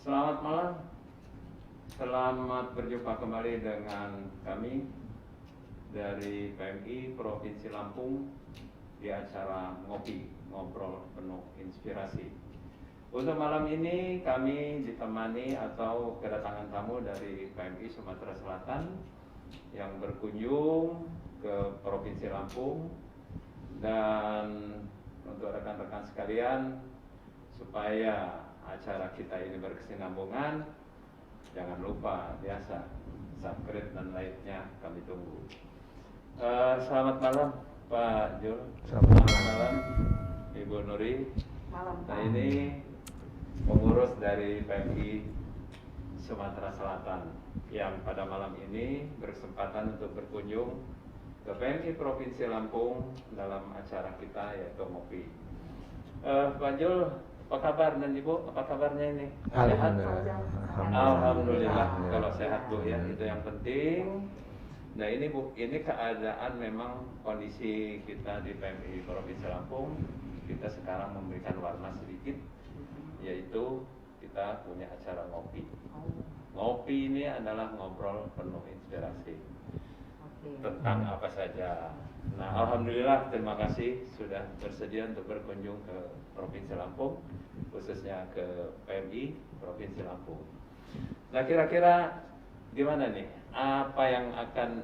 Selamat malam, selamat berjumpa kembali dengan kami dari PMI Provinsi Lampung di acara Ngobrol Penuh Inspirasi. Untuk malam ini kami ditemani atau kedatangan tamu dari PMI Sumatera Selatan yang berkunjung ke Provinsi Lampung. Dan untuk rekan-rekan sekalian, supaya acara kita ini berkesinambungan, jangan lupa biasa subscribe dan like-nya kami tunggu. Selamat malam Pak Jul. Selamat malam Ibu Nuri. Malam, Pak. Nah, ini pengurus dari PMI Sumatera Selatan yang pada malam ini berkesempatan untuk berkunjung ke PMI Provinsi Lampung dalam acara kita yaitu ngopi. Pak Jul, apa kabar, dan Ibu, apa kabarnya ini? Alhamdulillah. Alhamdulillah. Kalau sehat Bu ya, itu yang penting. Nah ini Bu, ini keadaan memang kondisi kita di PMI Provinsi Lampung, kita sekarang memberikan warna sedikit, yaitu kita punya acara ngopi. Ngopi ini adalah ngobrol penuh inspirasi tentang apa saja. Nah, alhamdulillah, terima kasih sudah bersedia untuk berkunjung ke Provinsi Lampung, khususnya ke PMI Provinsi Lampung. Nah, kira-kira gimana nih? Apa yang akan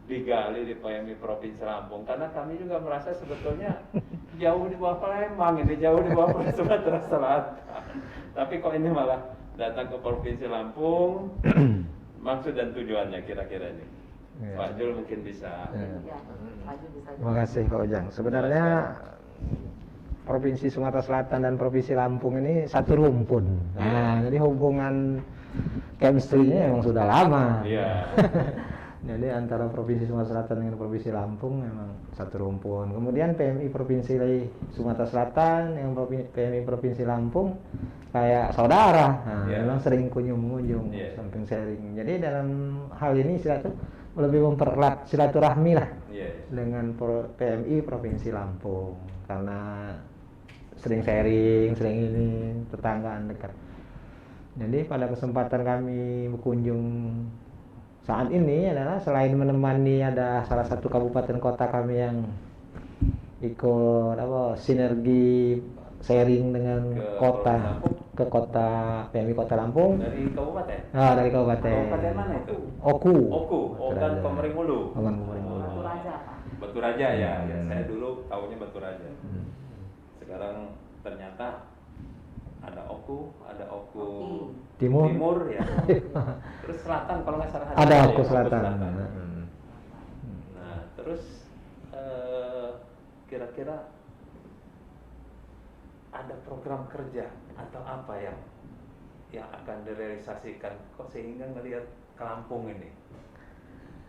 digali di PMI Provinsi Lampung? Karena kami juga merasa sebetulnya jauh di bawah Palembang, ini jauh di bawah Sumatera Selatan. Tapi kok ini malah datang ke Provinsi Lampung? Maksud dan tujuannya kira-kira ini? Ya. Pak Jul mungkin bisa. Ya, Terima kasih Pak Ujang. Sebenarnya Provinsi Sumatera Selatan dan Provinsi Lampung ini satu rumpun. Nah, jadi hubungan chemistry-nya memang sudah lama. Iya. Jadi antara Provinsi Sumatera Selatan dengan Provinsi Lampung memang satu rumpun. Kemudian PMI Provinsi Sumatera Selatan yang PMI Provinsi Lampung kayak saudara. Nah, memang sering kunjung-kunjung, samping sharing. Jadi dalam hal ini lebih mempererat silaturahmi lah dengan PMI Provinsi Lampung, karena sering sharing, sering ini, tetanggaan dekat. Jadi pada kesempatan kami berkunjung saat ini adalah selain menemani ada salah satu kabupaten kota kami yang ikut sinergi sharing dengan ke kota PMI Kota Lampung. Dari kabupaten? Dari kabupaten. Kabupaten mana itu? Oku. Ogan Komering Ulu. Batu Raja, Pak. Batu Raja ya. Saya dulu tahunya Batu Raja. Sekarang ternyata ada Oku Timur ya. Terus selatan kalau nggak salah ada Oku Selatan. Nah, terus kira-kira ada program kerja atau apa yang akan direalisasikan kok sehingga ngelihat ke Lampung ini?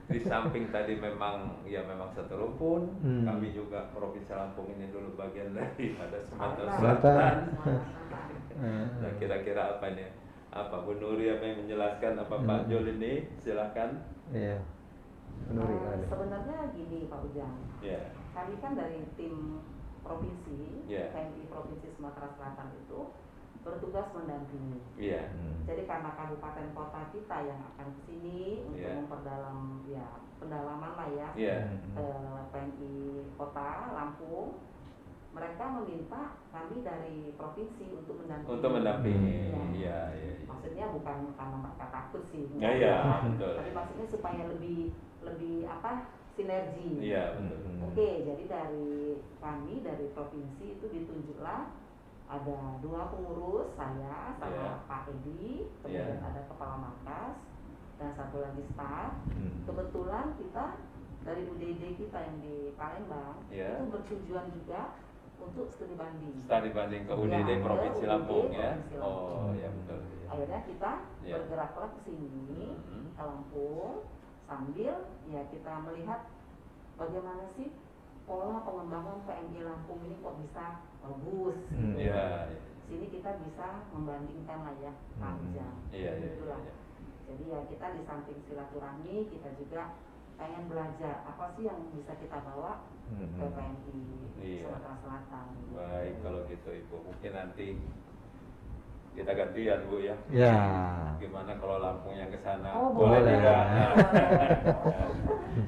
Di samping tadi memang satu rumpun, kami juga Provinsi Lampung ini dulu bagian dari Sumatera Selatan. Nah, kira-kira apa nih? Apa Bu Nuri apa yang menjelaskan, apa Pak Jul ini? Silakan. Iya. Bu Nuri. Sebenarnya gini Pak Ujang. Iya. Kami kan dari tim provinsi, PMI Provinsi Sumatera Selatan itu bertugas mendampingi. Iya. Jadi karena kabupaten kota kita yang akan ke sini untuk memperdalam pendalaman lah ya. PMI Kota Lampung, mereka meminta kami dari provinsi untuk mendampingi. Untuk mendampingi. Iya. Maksudnya bukan karena mereka takut sih. Iya, betul. Tapi maksudnya supaya lebih sinergi. Iya, betul. Oke, jadi dari kami dari provinsi itu ditunjuklah ada 2 pengurus, saya sama Pak Edi, kemudian ada kepala markas dan 1 lagi staf. Kebetulan kita dari UDD kita yang di Palembang itu bertujuan juga untuk studi banding. Studi banding ke UDD Provinsi Lampung ya. Provinsi Oh, ya betul. Akhirnya kita bergeraklah ke sini ke Lampung sambil kita melihat bagaimana sih pola pengembangan PMI Lampung ini kok bisa bagus. Sini kita bisa membandingkan lah ya panjang. Itulah. Jadi kita di samping silaturahmi kita juga pengen belajar apa sih yang bisa kita bawa ke PMI Sumatera Selatan. Baik, kalau gitu Ibu mungkin nanti kita gantian Bu ya. Ya. Gimana kalau Lampungnya ke sana? Oh, Boleh boleh. tidak?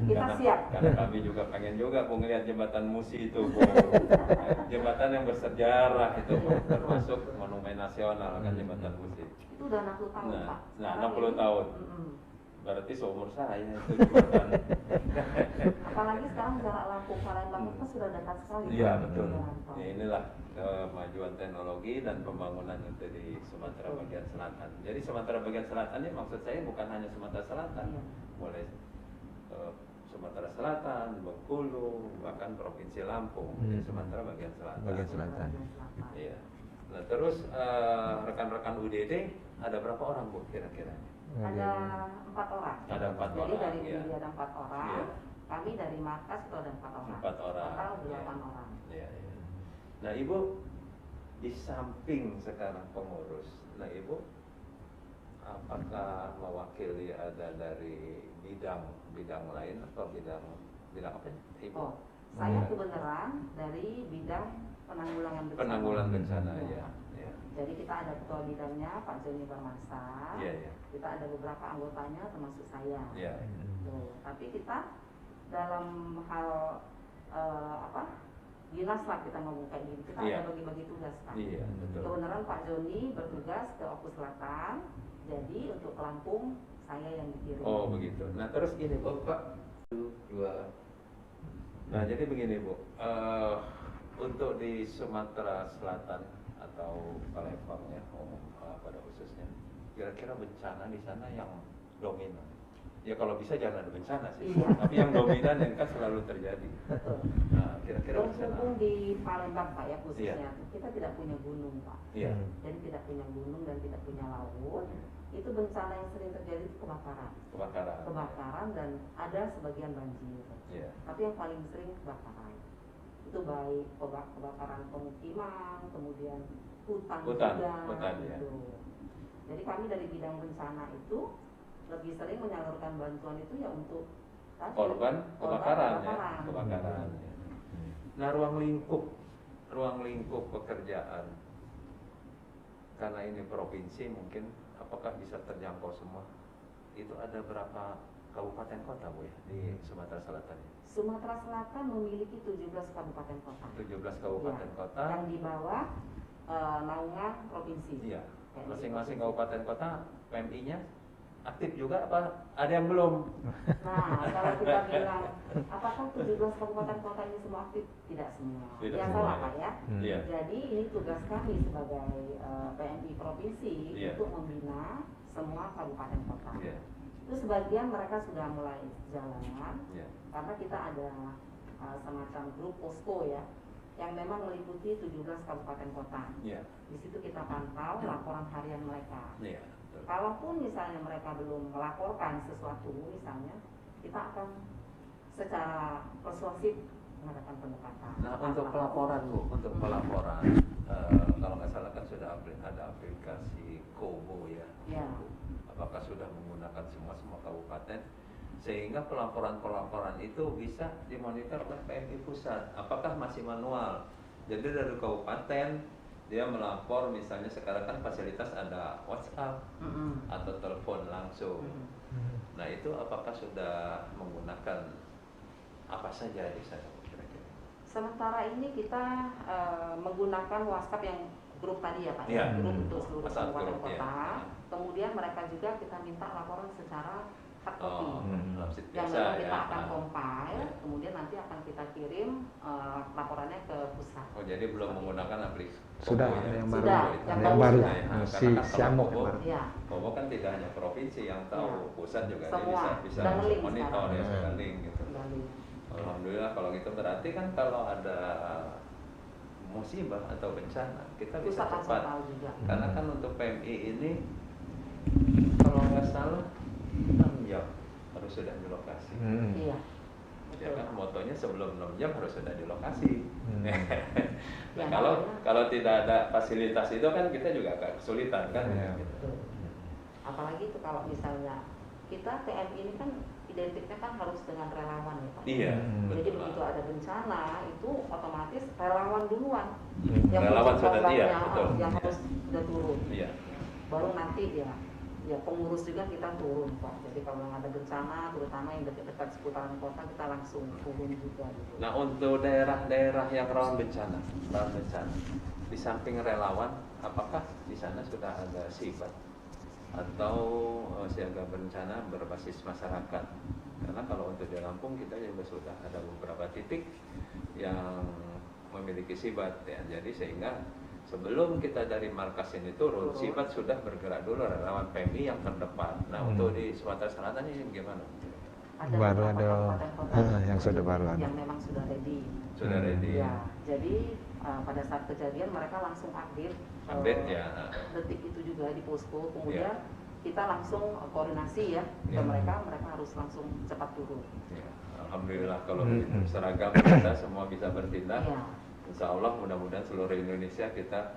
Kita siap. Karena kami juga pengen juga Bu ngeliat jembatan Musi itu Bu. Jembatan yang bersejarah itu Bu, termasuk monumen nasional kan jembatan Musi. Itu udah 60 tahun Nah, Pak. nah Sekarang 60 ini- tahun. Mm-mm. Berarti seumur saya itu jembatan. Apalagi sekarang jarak Lampung Palembang itu kan sudah dekat sekali. Iya Pak, betul. jalan tol. Ya, inilah kemajuan teknologi dan pembangunan itu di Sumatera bagian selatan. Jadi Sumatera bagian selatan ini maksud saya bukan hanya Sumatera Selatan, Iya. mulai Sumatera Selatan, Bengkulu, bahkan Provinsi Lampung, di Sumatera bagian selatan. Bagian selatan. Iya. Nah terus rekan-rekan UDD ada berapa orang Bu kira-kira? Ada 4 orang. Ada 4 Jadi orang, dari iya. UID ada 4 orang. Iya. Kami dari markas itu ada 4 orang. 4 orang. Total 8 Iya. orang. Iya, iya. Nah Ibu di samping sekarang pengurus, nah Ibu apakah mewakili ada dari bidang lain atau bidang apa ya, Ibu? Oh, saya kebenaran dari bidang penanggulangan bencana. Penanggulangan bencana Iya. ya. Ya. Jadi kita ada ketua bidangnya Pak Joni Permasa. Iya, iya. Kita ada beberapa anggotanya termasuk saya. Iya. Tuh. Tapi kita dalam hal dinas lah kita ngomong kayak gini. Kita Iya. ada bagi-bagi tugas Pak. Iya, betul. Kebenaran Pak Joni bertugas ke Oku Selatan. Jadi untuk ke Lampung saya yang dikirim. Oh begitu. Nah terus gini Bu, Pak. Dua. Nah jadi begini Bu, untuk di Sumatera Selatan atau Palembang ya, pada khususnya, kira-kira bencana di sana yang dominan. Ya kalau bisa jangan ada bencana sih, Iya. tapi yang dominan yang kan selalu terjadi. Betul. Nah kira-kira bencana. Berhubung di Palembang Pak ya khususnya, Iya. kita tidak punya gunung Pak. Iya. Jadi tidak punya gunung dan tidak punya laut. Itu bencana yang sering terjadi itu kebakaran. Kebakaran. Kebakaran dan ada sebagian banjir. Iya. Tapi yang paling sering kebakaran. Itu baik kebakaran pemukiman, kemudian hutan Hutan, juga. hutan, ya. gitu. Jadi kami dari bidang bencana itu lebih sering menyalurkan bantuan itu ya untuk tadi, Korban kebakaran ya, kebakaran. kebakaran. ya. Nah ruang lingkup pekerjaan karena ini provinsi mungkin apakah bisa terjangkau semua? Itu ada berapa kabupaten kota Bu ya di Sumatera Selatan? Sumatera Selatan memiliki 17 kabupaten kota. 17 kabupaten Ya, kota. yang di bawah naungan provinsi. Iya. Kayak Masing-masing gitu. kabupaten kota PMI-nya aktif juga apa ada yang belum? Nah, kalau kita bilang apakah 17 kabupaten kota ini semua aktif? Tidak semua. Tidak Ya semua, salah ya. Pak ya. Iya. Jadi ini tugas kami sebagai PMI provinsi Iya. untuk membina semua kabupaten kota. Iya. Itu sebagian mereka sudah mulai jalan Iya. karena kita ada semacam grup posko ya yang memang meliputi 17 kabupaten kota. Iya. Di situ kita pantau laporan harian mereka. Iya. Betul. Kalaupun misalnya mereka belum melaporkan sesuatu, misalnya kita akan secara persuasif mengadakan pendekatan. Nah untuk pelaporan Bu, untuk pelaporan kalau nggak salah kan sudah ada aplikasi Kobo ya. Ya. Apakah sudah menggunakan semua kabupaten sehingga pelaporan itu bisa dimonitor oleh PMI pusat. Apakah masih manual? Jadi dari kabupaten dia melapor misalnya sekarang kan fasilitas ada WhatsApp atau telepon langsung. Nah itu apakah sudah menggunakan apa saja di sana kira-kira? Sementara ini kita menggunakan WhatsApp yang grup tadi ya Pak, Iya. grup untuk seluruh WhatsApp kabupaten grup, kota. ya. Kemudian mereka juga kita minta laporan secara hard copy. Dalam sit Yang biasa memang ya. kita akan compile, Ya. kemudian nanti akan kita kirim laporannya ke pusat. Oh jadi belum menggunakan aplikasi Sudah, Kobo ada ya? yang baru. baru. Sudah, Ada yang baru. sudah. Ya, Si karena kan kalau Siamok Kobo, baru. Ya. Kobo kan tidak hanya provinsi yang tahu, Ya. pusat juga dia Semua. bisa Dan link monitor sekarang. ya, sudah link gitu. Kembali. Alhamdulillah kalau gitu berarti kan kalau ada musibah atau bencana kita bisa Pusat akan cepat. tahu juga. Karena kan untuk PMI ini kalau nggak salah 6 jam harus sudah di lokasi. Iya. Ya Betul. kan motonya sebelum 6 jam harus sudah di lokasi. Nah, Ya, kalau makanya- kalau tidak ada fasilitas itu kan kita juga agak kesulitan kan. Iya. Gitu. Betul. Apalagi itu kalau misalnya kita PMI ini kan identiknya kan harus dengan relawan ya Pak. Iya. Jadi begitu ada bencana itu otomatis relawan duluan Relawan sudah korbannya, iya, betul. yang harus sudah turun. Iya. Baru nanti ya pengurus juga kita turun Pak. Jadi kalau yang ada bencana, terutama yang dekat-dekat seputaran kota, kita langsung turun juga. Gitu. Nah, untuk daerah-daerah yang rawan bencana, di samping relawan, apakah di sana sudah ada SIBAT atau siaga bencana berbasis masyarakat? Karena kalau untuk di Lampung kita juga sudah ada beberapa titik yang memiliki SIBAT ya. Jadi sehingga sebelum kita dari markas ini turun, SIBAT sudah bergerak dulu relawan PMI yang terdepan. Nah, untuk di Sumatera Selatan ini gimana? Ada baru beberapa ada kabupaten-kota yang sudah baru ada. yang memang sudah ready. Sudah ready. Ya, jadi pada saat kejadian mereka langsung update Ya. detik itu juga di posko. Kemudian kita langsung koordinasi ya ke mereka harus langsung cepat turun. Ya. Alhamdulillah kalau begitu seragam kita semua bisa bertindak. Ya. Insya Allah mudah-mudahan seluruh Indonesia kita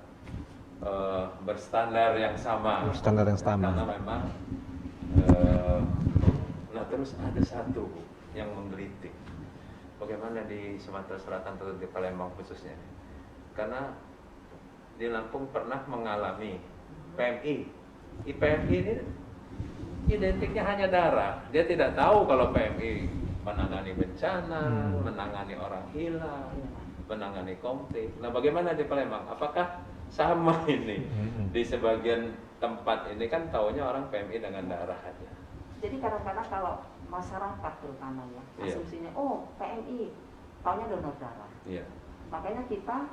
berstandar yang sama. Standar yang sama. Karena memang nah terus ada satu yang menggelitik. Bagaimana di Sumatera Selatan atau di Palembang khususnya? Karena di Lampung pernah mengalami PMI. PMI ini identiknya hanya darah. Dia tidak tahu kalau PMI menangani bencana, menangani orang hilang, menangani konflik. Nah, bagaimana di Palembang? Apakah sama ini? Di sebagian tempat ini kan taunya orang PMI dengan darah aja. Jadi kadang-kadang kalau masyarakat terutama ya, asumsinya oh PMI, taunya donor darah. Iya. Makanya kita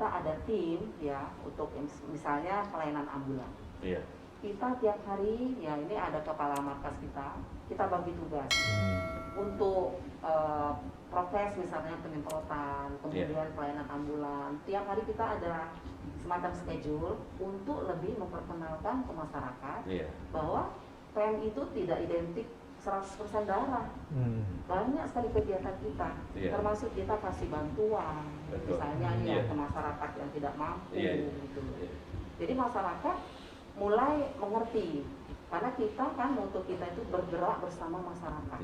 ada tim ya untuk misalnya pelayanan ambulan. Iya. Kita tiap hari ya ini ada kepala markas kita bagi tugas untuk prokes misalnya penyemprotan, kemudian pelayanan ambulan. Tiap hari kita ada semacam schedule untuk lebih memperkenalkan ke masyarakat bahwa PMI itu tidak identik 100% darah. Banyak sekali kegiatan kita, termasuk kita kasih bantuan, misalnya ke masyarakat yang tidak mampu gitu. Jadi masyarakat mulai mengerti karena kita kan moto kita itu bergerak bersama masyarakat.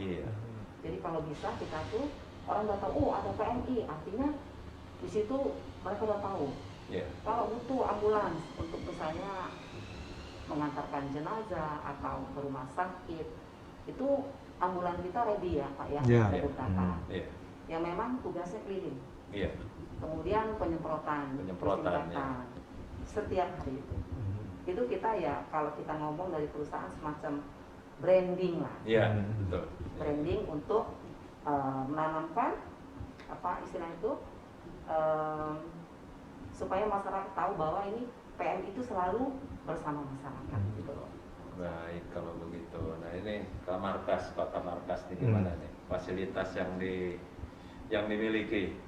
Jadi kalau bisa kita tuh orang udah tahu oh ada PMI, artinya di situ mereka udah tahu. Kalau butuh ambulans untuk misalnya mengantarkan jenazah atau ke rumah sakit, itu ambulan kita ready ya Pak ya, ada beberapa. Yang memang tugasnya keliling. Kemudian penyemprotan. Setiap hari itu. Itu kita ya kalau kita ngomong dari perusahaan semacam branding lah. Betul. Branding untuk menanamkan apa istilah itu supaya masyarakat tahu bahwa ini PMI itu selalu bersama masyarakat gitu loh. Baik kalau begitu. Nah ini Kamarkas, Pak Kamarkas ini gimana nih fasilitas yang dimiliki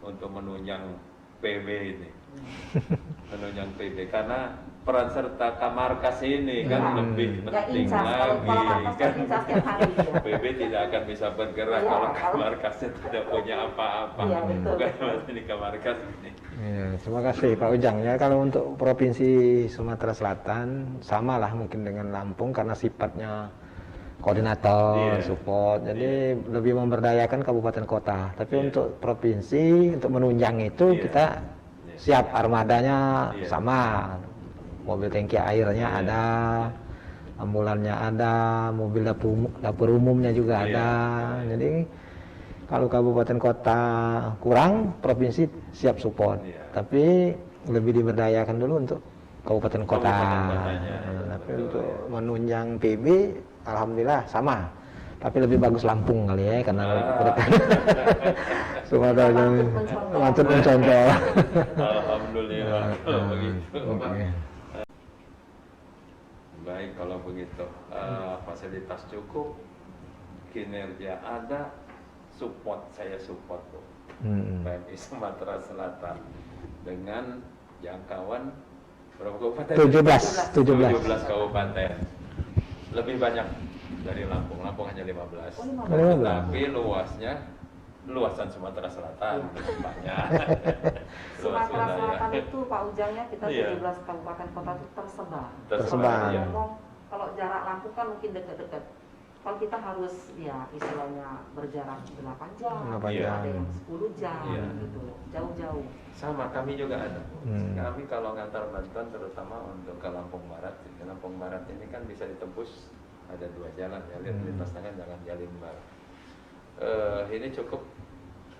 untuk menunjang PB ini, menunjang PB karena peran serta Kamarkas ini kan lebih penting lagi kan. PB tidak akan bisa bergerak kalau Kamarkasnya tidak punya apa-apa. Bukan ini Kamarkas ini. Ya, terima kasih Pak Ujang ya. Kalau untuk Provinsi Sumatera Selatan samalah mungkin dengan Lampung karena sifatnya koordinator, support. Jadi lebih memberdayakan kabupaten kota. Tapi untuk provinsi untuk menunjang itu kita siap armadanya sama. Mobil tangki airnya ada, ambulannya ada, mobil dapur umumnya juga ada. Jadi kalau kabupaten kota kurang, provinsi siap support. Tapi lebih diberdayakan dulu untuk kabupaten kota. Tapi untuk menunjang PB, alhamdulillah sama. Tapi lebih bagus Lampung kali ya, karena Sumatera Lampung mencontoh. Alhamdulillah kalau begitu. Baik kalau begitu, fasilitas cukup, kinerja ada. Saya support tuh PMI Sumatera Selatan dengan jangkauan berapa kabupaten? 17 kabupaten. Lebih banyak dari Lampung. Lampung hanya 15. Tapi luasan Sumatera Selatan banyak. Sumatera Selatan itu Pak Ujangnya kita 17 kabupaten kota itu tersebar. Tersebar. Kalau jarak Lampung kan mungkin dekat-dekat. kalau kita harus ya istilahnya berjarak 8 jam, 8 jam. ada yang 10 jam Iya. gitu, jauh-jauh. Sama kami juga ada. Hmm. Kami kalau ngantar bantuan terutama untuk ke Lampung Barat. Lampung Barat ini kan bisa ditembus ada 2 jalan ya, lintas tengah jangan Jalimbar. Ini cukup,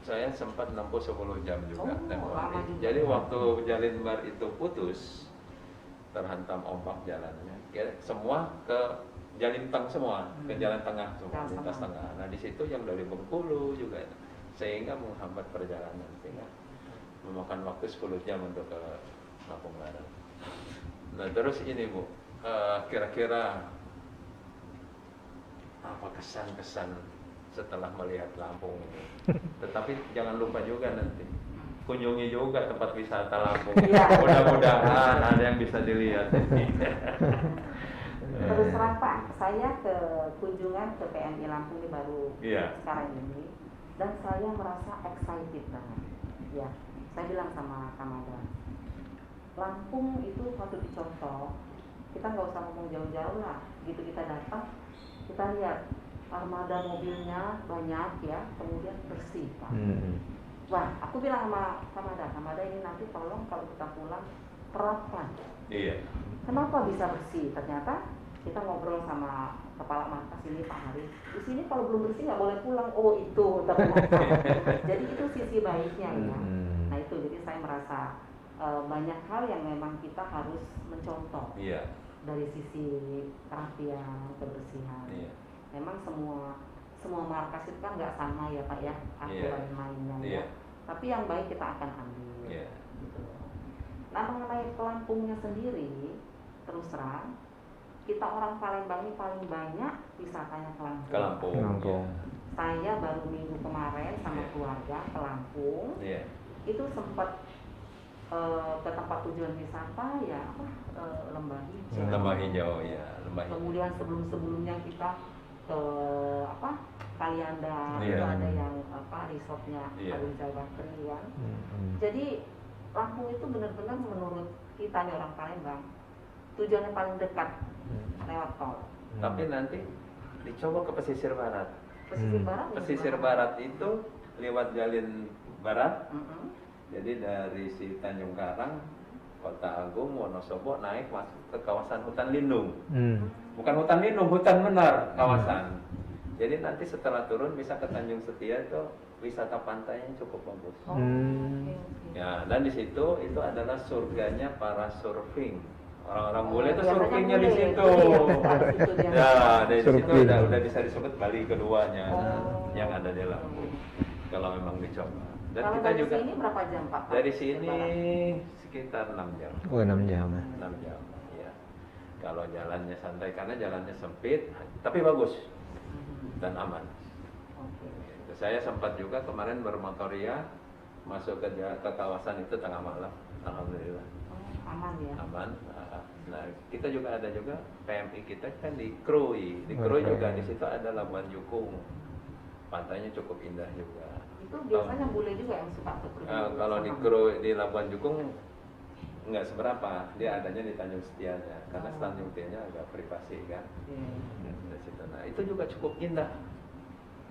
saya sempat nempuh 10 jam juga Oh, tempoh lama ini. juga. Jadi waktu Jalimbar itu putus, terhantam ombak jalannya, semua ke Jalintang semua, ke jalan tengah semua, Jalan lintas tengah. tengah. Nah di situ yang dari Bengkulu juga, sehingga menghambat perjalanan, sehingga memakan waktu 10 jam untuk ke Lampung Barat. Nah terus ini Bu, kira-kira apa kesan-kesan setelah melihat Lampung ini? Tetapi jangan lupa juga nanti kunjungi juga tempat wisata Lampung. Iya. Mudah-mudahan ada yang bisa dilihat. Terus terang Pak, saya ke kunjungan ke PMI Lampung ini baru Iya. sekarang ini, dan saya merasa excited banget. Ya, saya bilang sama Kamada, Lampung itu patut dicontoh. Kita nggak usah ngomong jauh-jauh lah. Gitu kita datang, kita lihat armada mobilnya banyak ya, kemudian bersih Pak. Wah, aku bilang sama Kamada ini nanti tolong kalau kita pulang pelan-pelan. Iya. Kenapa bisa bersih? Ternyata kita ngobrol sama kepala markas ini Pak Hari. Di sini kalau belum bersih nggak boleh pulang. Oh itu ternyata. Jadi itu sisi baiknya ya. Nah itu jadi saya merasa banyak hal yang memang kita harus mencontoh. Iya. Dari sisi kerapian, kebersihan. Iya. Memang semua markas itu kan nggak sama ya Pak ya, aturan mainnya ya. Iya. Tapi yang baik kita akan ambil. Iya. Gitu. Nah mengenai Lampungnya sendiri, terus terang kita orang Palembang ini paling banyak wisatanya ke Lampung. Ke Lampung. Lampung. Saya baru minggu kemarin sama Iya. keluarga ke Lampung. Iya. Itu sempat ke tempat tujuan wisata ya apa Lembah Hijau. Lembah Hijau ya, Lembah Hijau. Kemudian sebelumnya kita ke apa Kalianda, Iya. itu ada yang apa resortnya Iya. Arunja Bakri kan. Jadi Lampung itu benar-benar menurut kita nih orang Palembang tujuannya paling dekat lewat tol. Tapi nanti dicoba ke pesisir barat. Pesisir barat. Pesisir barat itu lewat Jalin Barat. Mm-mm. Jadi dari si Tanjung Karang, Kota Agung, Wonosobo naik masuk ke kawasan hutan lindung. Bukan hutan lindung, hutan benar kawasan. Jadi nanti setelah turun bisa ke Tanjung Setia itu wisata pantainya cukup bagus. Oh, oke. Ya, dan di situ itu adalah surganya para surfing. Orang-orang bule itu biasanya surfingnya di bule. situ. Iya, di situ dia. Ya, dari situ Surfing. udah bisa disebut Bali keduanya Oh. yang ada di Lampung. Kalau memang dicoba. Dan Kalau kita dari juga sini berapa jam Pak? dari sini sekitar 6 jam. Oh 6 jam. 6 jam, ya. Kalau jalannya santai karena jalannya sempit, tapi bagus dan aman. Oke. Saya sempat juga kemarin bermotoria masuk ke kawasan itu tengah malam. Alhamdulillah Oh, aman ya. aman. Nah, kita juga ada juga PMI kita kan di Krui. Di Krui juga di situ ada Labuan Jukung. Pantainya cukup indah juga. Itu biasanya bule juga yang suka ke Krui. Kalau di Krui di Labuan Jukung nggak seberapa, dia adanya di Tanjung Setianya karena Tanjung Setianya agak privasi kan. Dari situ. Nah itu juga cukup indah,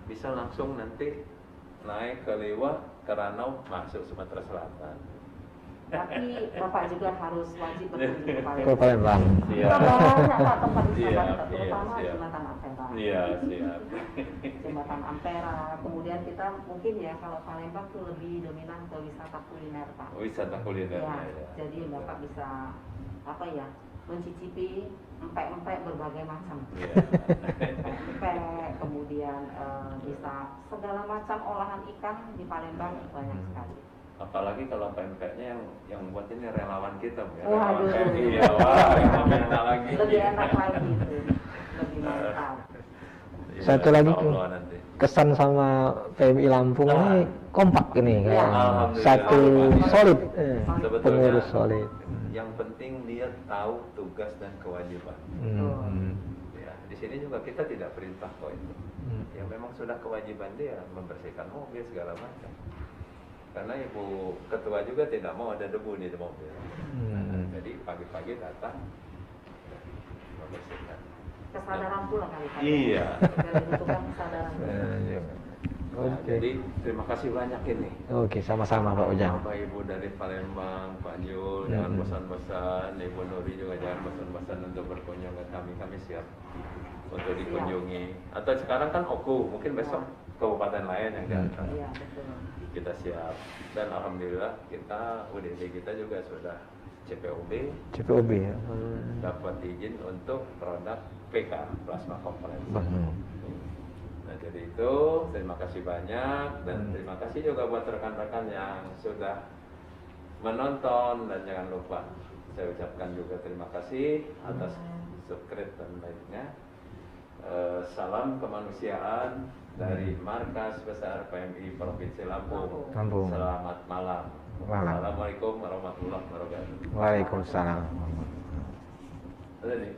bisa langsung nanti naik ke Liwa, ke Ranau, masuk Sumatera Selatan. Tapi Bapak juga harus wajib berkunjung ke Ke Palembang. Palembang. Siap. Banyak Pak tempat wisata Siap, kita, terutama siap. Jembatan Ampera. Iya siap. Jembatan Ampera. Kemudian kita mungkin ya kalau Palembang tuh lebih dominan ke wisata kuliner Pak. Wisata kuliner. Ya, jadi Bapak bisa apa ya mencicipi empek-empek berbagai macam. Iya. Empek, kemudian bisa segala macam olahan ikan di Palembang banyak sekali. Apalagi kalau pempeknya yang buat ini relawan kita, Bu, ya. Waduh. Relawan PMI, ya. Wah, yang enak lagi. Lebih enak lagi itu, lebih mantap. Iya, Satu lagi insya tuh. Allah nanti. Kesan sama PMI Lampung ini kompak ini Ya. kayak Alhamdulillah. satu solid, Sebetulnya pengurus solid. yang penting dia tahu tugas dan kewajiban. Ya, di sini juga kita tidak perintah kok itu. Yang memang sudah kewajiban dia membersihkan mobil segala macam. Karena ibu ketua juga tidak mau ada debu di mobil. Jadi pagi-pagi datang membersihkan. kesadaran pula kali Pak. Iya. Dari dibutuhkan kesadaran. Nah, jadi terima kasih banyak ini. Oke, sama-sama Pak Ujang. Bapak Ibu dari Palembang, Pak Yul, jangan bosan-bosan. Ibu Nuri juga jangan bosan-bosan untuk berkunjung ke kami. Kami siap untuk dikunjungi. Atau sekarang kan Oku, mungkin besok kabupaten lain yang datang. Iya, betul. Kita siap. Dan alhamdulillah kita UDD kita juga sudah CPOB CPOB ya. dapat izin untuk produk PK plasma komponent. Nah, jadi itu terima kasih banyak dan terima kasih juga buat rekan-rekan yang sudah menonton, dan jangan lupa saya ucapkan juga terima kasih atas subscribe dan like-nya. Salam kemanusiaan dari Markas Besar PMI Provinsi Lampung. Selamat malam. Assalamualaikum warahmatullahi wabarakatuh. Waalaikumsalam. Ada nih.